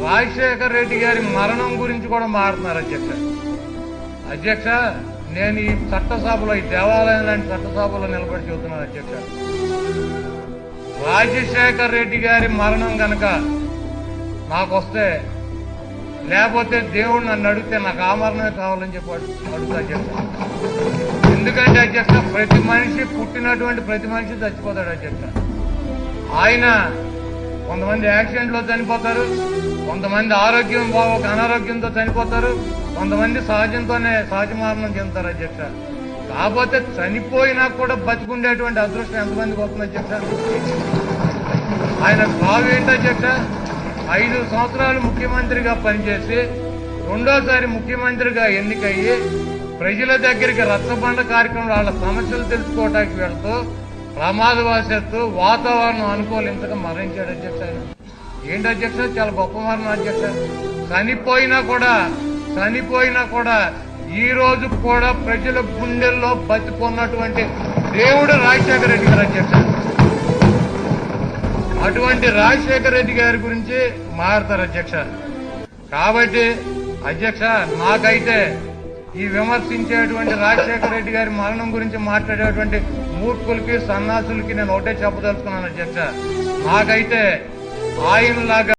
రాజశేఖర రెడ్డి గారి మరణం గురించి కూడా మారుతున్నారు అధ్యక్ష. నేను ఈ చట్టసభలో, ఈ దేవాలయం లాంటి చట్టసభలో నిలబడి చెబుతున్నాను అధ్యక్ష. రాజశేఖర రెడ్డి గారి మరణం గనక నాకు వస్తే, లేకపోతే దేవుడు నన్ను అడిగితే నాకు ఆ మరణమే కావాలని చెప్పి అడుగుతా అధ్యక్ష. ఎందుకంటే అధ్యక్ష, ప్రతి మనిషి పుట్టినటువంటి ప్రతి మనిషి చచ్చిపోతాడు అధ్యక్ష. ఆయన కొంతమంది యాక్సిడెంట్లో చనిపోతారు, కొంతమంది ఆరోగ్యం బాగోక అనారోగ్యంతో చనిపోతారు, కొంతమంది సహజ మరణం చెందుతారు అధ్యక్ష. కాకపోతే చనిపోయినా కూడా బతికుండేటువంటి అదృష్టం ఎంతమందికి వస్తుంది అధ్యక్ష? ఆయన సాగు ఏంటి అధ్యక్ష? 5 సంవత్సరాలు ముఖ్యమంత్రిగా పనిచేసి రెండోసారి ముఖ్యమంత్రిగా ఎన్నికయ్యి ప్రజల దగ్గరికి రచ్చబండ కార్యక్రమం వాళ్ళ సమస్యలు తెలుసుకోవడానికి వెళ్తూ ప్రమాదవశాత్తు వాతావరణం అనుకూలించగా మరణించాడు అధ్యక్ష. ఆయన ఏంటి అధ్యక్ష? చాలా గొప్ప మరణం అధ్యక్ష. చనిపోయినా కూడా ఈ రోజు కూడా ప్రజల గుండెల్లో బతికున్నటువంటి దేవుడు రాజశేఖర రెడ్డి గారు అధ్యక్ష. అటువంటి రాజశేఖర రెడ్డి గారి గురించి మారుతారు అధ్యక్ష. కాబట్టి అధ్యక్ష, నాకైతే ఈ విమర్శించేటువంటి రాజశేఖర రెడ్డి గారి మరణం గురించి మాట్లాడేటువంటి మూర్ఖులకి సన్నాసులకి నేను ఒకటే చెప్పదలుచుకున్నాను అధ్యక్ష. నాకైతే ఆయనలాగా